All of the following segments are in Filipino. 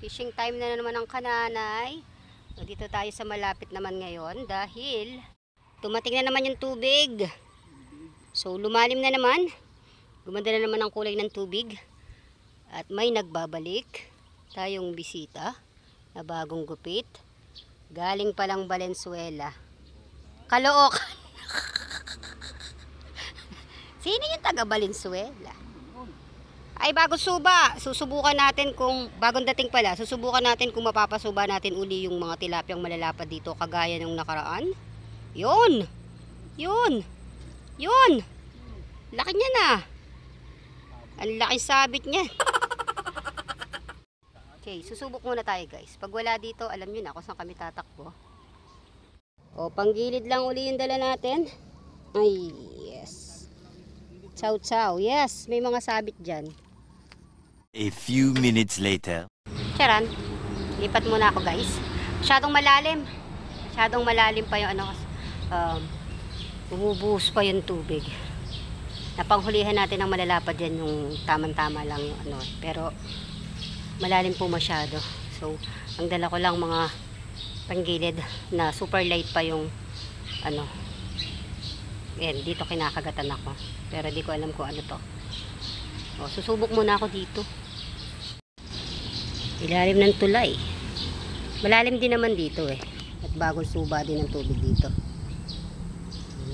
Fishing time na naman ang kananay. So, dito tayo sa malapit naman ngayon dahil tumating na naman yung tubig. So lumalim na naman. Gumanda na naman ang kulay ng tubig. At may nagbabalik tayong bisita na bagong gupit. Galing palang Valenzuela. Caloocan. Sino yung taga Valenzuela? Ay, bago suba, susubukan natin kung, bagong dating pala, susubukan natin kung mapapasuba natin uli yung mga tilapyang malalapad dito, kagaya ng nakaraan. Yun! Yun! Yun! Laki niya na! Ang laki sabit niya. Okay, susubok muna tayo guys. Pag wala dito, alam nyo na kung saan kami tatakbo. O, panggilid lang uli yung dala natin. Ay, yes. Chow chow, yes, may mga sabit dyan. A few minutes later. Charan, lipat muna ako guys. Masyadong malalim. Masyadong malalim pa yung ano, bumubuhos pa yung tubig. Napanghulihan natin ang malalapad yan, yung tamang-tama lang yung ano. Pero malalim po masyado. So, ang dala ko lang mga panggilid na super light pa yung ano. Yan, dito kinakagatan ako. Pero di ko alam kung ano to. O, susubok muna ako dito. Ilalim ng tulay. Malalim din naman dito eh. At bagong suba din ang tubig dito.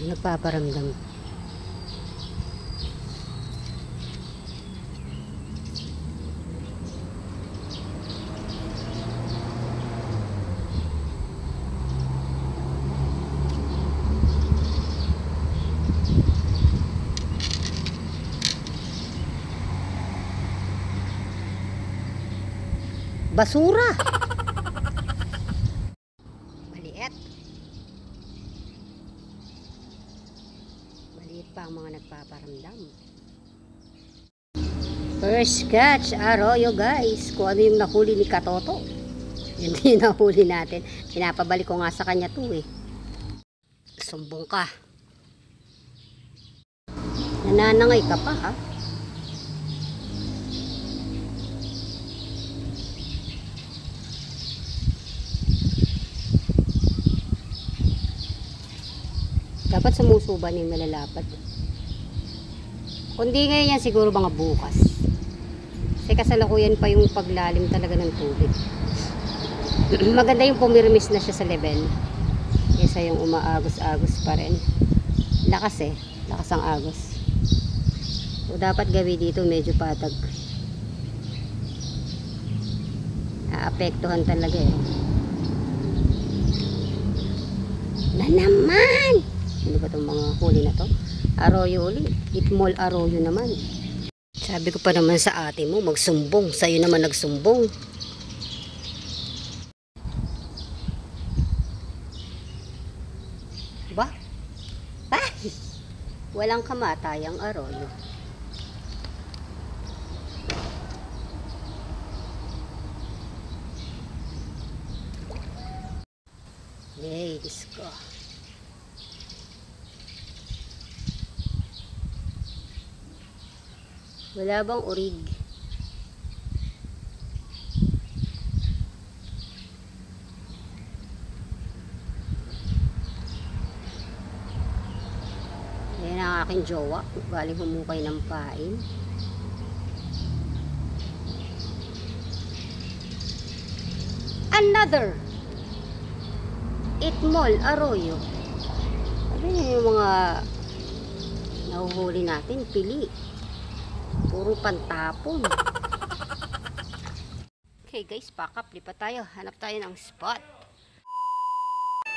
Nagpaparamdam. Basura. Maliit. Maliit pa ang mga nagpaparamdam. First catch, arroyo guys. Kung ano yung nahuli ni Katoto. Yun yung nahuli natin. Pinapabalik ko nga sa kanya to eh. Sumbong ka. Nananangay ka pa ha. Dapat sumusuba na yung malalapad. Kundi ngayon yan, siguro mga bukas. Kasi kasalukuyan pa yung paglalim talaga ng tubig. Maganda yung pumirmis na siya sa level. Kesa yung umaagos-agos pa rin. Lakas eh. Lakas ang agos. So dapat gabi dito medyo patag. Aapektuhan talaga eh. Na naman! Ano ba itong mga huli na to? Arroyo ulit. Itmol arroyo naman. Sabi ko pa naman sa ate mo, magsumbong. Sa'yo naman nagsumbong. Ba? Ay! Walang kamatayang arroyo. Yay, Diyos ko. Wala bang urig? Ayan ang aking jowa. Galing humukay ng pain. Another Itmol arroyo. Sabi niya yung mga nahuhuli natin, pili. Puro pantapon. Okay guys, pack up. Lipat tayo. Hanap tayo ng spot.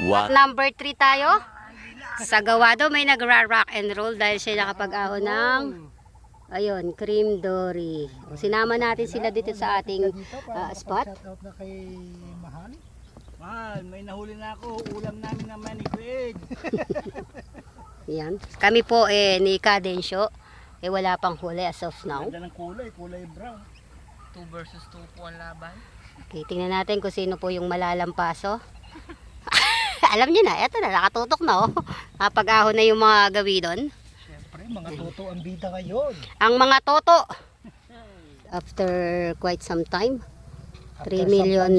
What? At number 3 tayo. Sa Gawado may nagra-rock and roll dahil siya nakapag-ahon ng ayun, cream dory. O, sinama natin sila dito sa ating spot. Shout out na kay Mahal. Mahal, may nahuli na ako. Ulam namin naman ni Greg. Yan. Kami po ni Kadensyo. Eh wala pang huli as of now. Ganda ng kulay brown. 2 versus 2 po ang laban. Okay, tingnan natin kung sino po yung malalampaso. Alam niyo na, eto na, nakatutok na oh. Nakapag-ahon na yung mga gawi doon. Siyempre, mga toto ang bida ngayon. Ang mga toto, after quite some time, 3 million,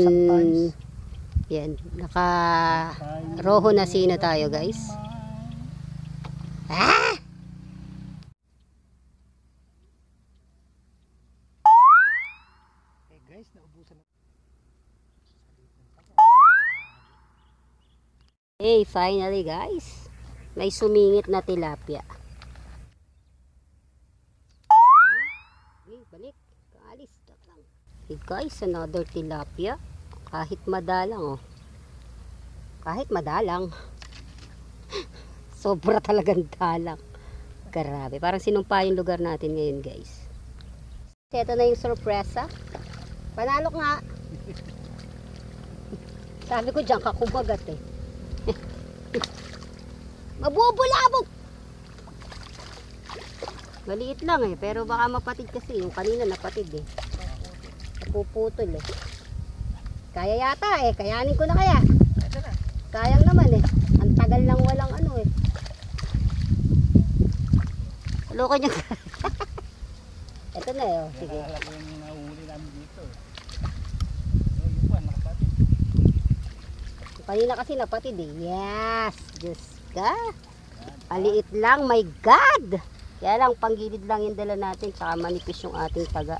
yan, naka-roho na sino tayo guys. Ah! Eh guys, naubusan na. Hey, finally guys, may sumingit na tilapia. Hey, balik, kaalis, lang. Hey guys, another tilapia. Kahit madalang oh. Kahit madalang. Sobra talagang dalang. Grabe, parang sinumpa yung lugar natin ngayon guys. Ito na yung sorpresa. Panalo nga. Sabi ko dyan ka kumagat eh. Mabubulabog. Maliit lang eh, pero baka mapatid kasi. Yung kanina napatid eh. Napuputol eh. Kaya yata eh, kayanin ko na kaya. Kayang naman eh. Ang tagal lang walang ano eh. Loko niya. Ito na eh, oh. Sige. Naalala ko yung nahuli namin dito. Yung pa, nakapatid. Kanina kasi napatid eh. Yes! Diyos ka. Paliit lang, my God! Kaya lang, panggilid lang yung dala natin. Tsaka manipis yung ating taga.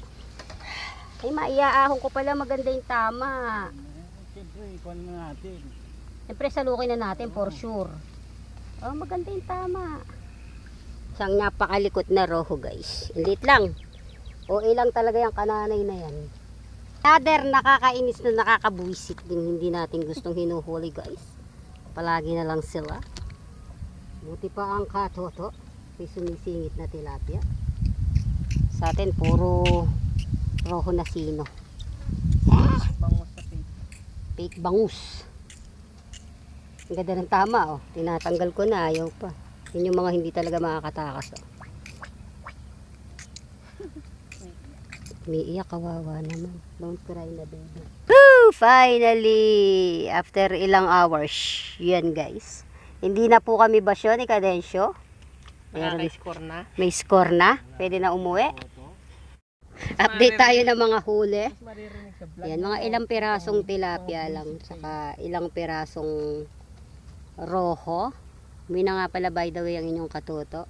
Ay, maiaahon ko pala. Maganda yung tama. Siyempre, ikuha na natin. Siyempre, salukin na natin for sure. Oh, maganda yung tama. Isang napakalikot na roho guys. Liit lang. O ilang talaga yung kananay na yan. Another nakakainis na nakakabuisit din hindi natin gustong hinuhuli guys. Palagi na lang sila. Buti pa ang katoto. May sumisingit na tilapia. Sa atin puro roho na sino. Bangus sa pig. Fake bangus. Ang ganda ng tama oh. Tinatanggal ko na, ayaw pa. Yun yung mga hindi talaga makakatakas oh. Umiiyak, kawawa naman. Don't cry na baby. Woo! Finally! After ilang hours. Yan guys. Hindi na po kami basyo ni Cadensyo. Nakaka-score na. May score na. Pwede na umuwi. Update tayo ng mga huli. Mas maririnig sa vlog. Yan, mga ilang pirasong tilapia lang. Saka ilang pirasong roho. May na nga pala by the way ang inyong katuto.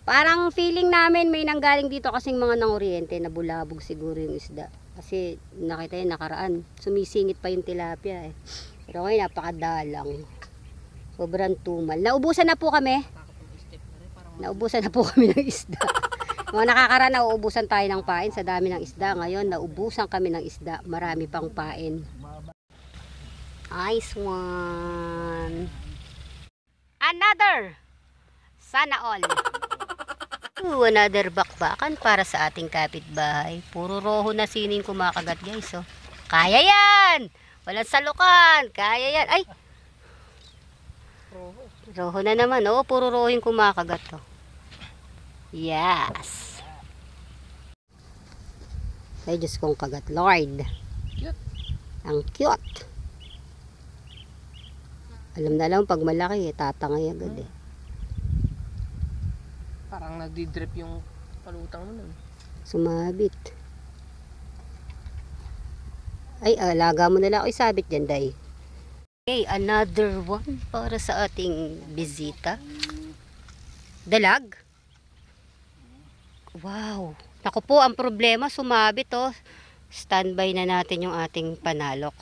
Parang feeling namin may nanggaling dito kasing mga nangoriente na bulabog siguro yung isda. Kasi nakita yun nakaraan. Sumisingit pa yung tilapia eh. Pero ngayon napakadalang. Sobrang tumal. Naubusan na po kami. Naubusan na po kami ng isda. Mga nakakaraan, nauubusan tayo ng pain sa dami ng isda. Ngayon, naubusan kami ng isda. Marami pang pain. Nice one. Another. Sana all. Another bakbakan para sa ating kapitbahay. Puro roho na sinin kumakagat guys. Oh. Kaya yan! Walang salukan. Kaya yan. Ay! Roho na naman. Oh, puro roho yung kumakagat. Oh. Yes. Ay, Diyos kong kagat. Lord. Cute. Ang cute. Alam na lang pag malaki, tatangay agad eh. Parang nagdi-drip yung palutang mo nun. Sumabit. Ay, alaga mo na lang. Ay, sabit dyan, day. Okay, another one para sa ating bisita. Dalag. Wow. Naku po, ang problema, sumabit oh. Standby na natin yung ating panalok.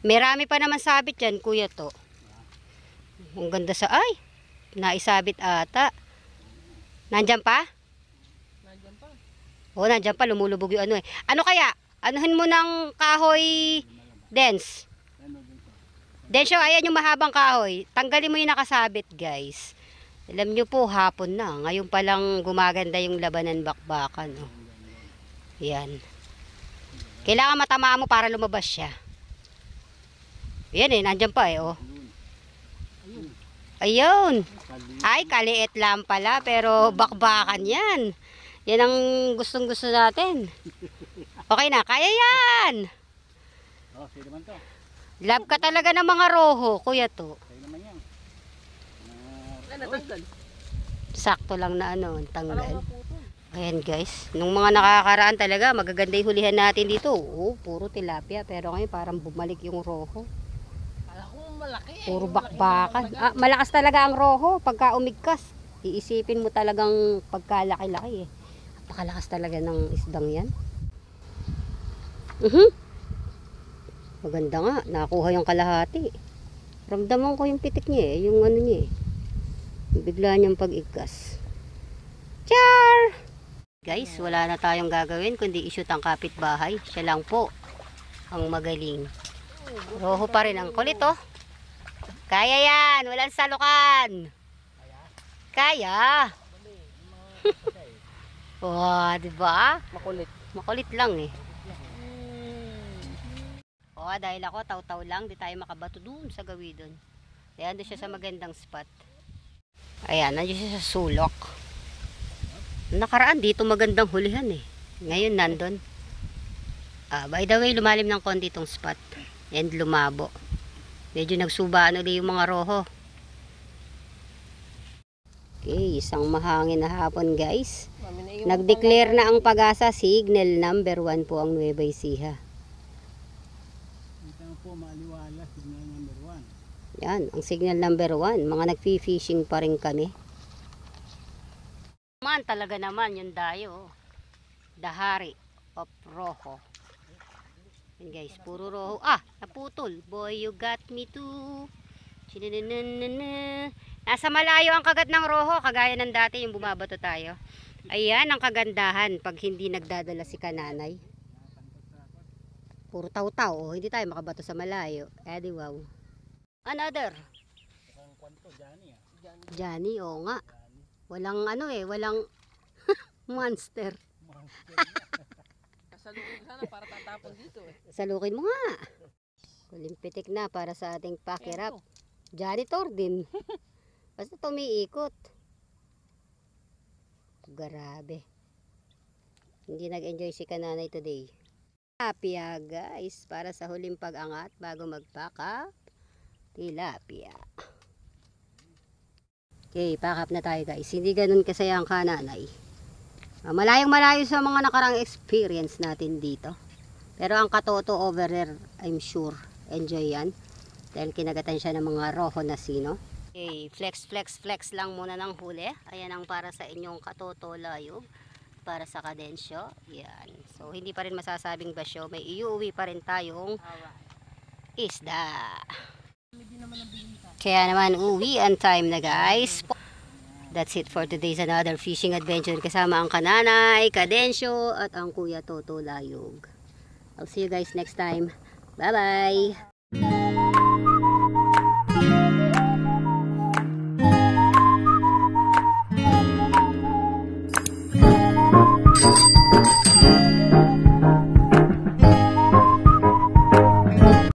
Marami pa naman sabit dyan, kuya to. Ang ganda sa, ay, naisabit ata. Nandyan pa? Nandiyan pa. Oo, nandyan pa, lumulubog yung ano eh. Ano kaya? Anuhin mo ng kahoy dense. Densyo, ayan yung mahabang kahoy. Tanggalin mo yung nakasabit, guys. Alam nyo po, hapon na. Ngayon pa lang gumaganda yung labanan bakbakan. Oh. Yan. Kailangan matamaan mo para lumabas siya. Yan eh, nandyan pa eh. Oh. Ayun. Ay, kaliit lang pala, pero bakbakan yan. Yan ang gustong gusto natin. Okay na, kaya yan. Oh, sino naman to? Love ka talaga ng mga roho, kuya to. Sa'yo naman yan. Ay, natanggal. Sakto lang na ano, Parang tanggal. naputol. Ayan guys, nung mga nakakaraan talaga, magaganda yung hulihan natin dito. Oo, puro tilapia, pero ngayon parang bumalik yung roho. Kala ko malaki eh. Puro Malaki bakbakan. naman Ah, malakas talaga ang roho pagka umigkas. Iisipin mo talagang pagkalaki-laki eh. Napakalakas talaga ng isdang yan. Maganda nga, nakuha yung kalahati. Ramdaman ko yung pitik niya eh, yung ano niya eh. Bigla niyang pag-igkas. Char! Guys, wala na tayong gagawin kundi i-shoot ang kapitbahay. Siya lang po ang magaling. Roho pa rin ang kulit oh. Kaya yan, walang salukan. Kaya. Wow, diba? Makulit. Makulit lang eh. Oh, dahil ako taw-taw lang, di tayo makabato dun sa gawidon. Ayan, doon siya sa magandang spot. Ayan, nandiyo siya sa sulok. Nakaraan dito magandang hulihan eh. Ngayon nandun. By the way, lumalim ng konti itong spot. And lumabo. Medyo nagsubaan ulit yung mga roho. Okay, isang mahangin na hapon guys. Nag-declare na ang Pag-asa, signal number 1 po ang Nueva Ecija. Ito po, maaliwala, signal number 1. Yan, ang signal number 1. Mga nag-fishing pa rin kami. Man, talaga naman yung dayo. The Hari of Roho. Yan guys, puro roho. Ah, naputol. Boy, you got me too. Chinananana. Nasa malayo ang kagat ng roho, kagaya ng dati yung bumabato tayo. Ayan ang kagandahan pag hindi nagdadala si kananay. Puro taw-taw, oh. Hindi tayo makabato sa malayo. Edi wow. Another. Ang kwanto, Johnny ah. Johnny, oo nga. Walang ano eh, walang monster. Kasalukin sana para tatapon dito eh. Salukin mo nga. Kulimpitik na para sa ating pakirap. Janitor din. Basta tumiikot. Grabe. Hindi nag-enjoy si kananay today. Tilapia guys, para sa huling pag-angat bago mag-pack up. Tilapia. Okay, pack up na tayo guys. Hindi ganun kasaya ang kananay. Malayong malayo sa mga nakarang experience natin dito. Pero ang katoto over there, I'm sure, enjoy yan. Dahil kinagatan siya ng mga roho na sino. Okay, flex lang muna ng huli. Ayan ang para sa inyong katoto layog. Para sa kadensyo. Yan. So, hindi pa rin masasabing basyo. May iuwi pa rin tayong isda. Kaya naman, uwi ang time na guys. That's it for today's another fishing adventure. Kasama ang kananay, kadensyo, at ang kuya Toto Layog. I'll see you guys next time. Bye-bye!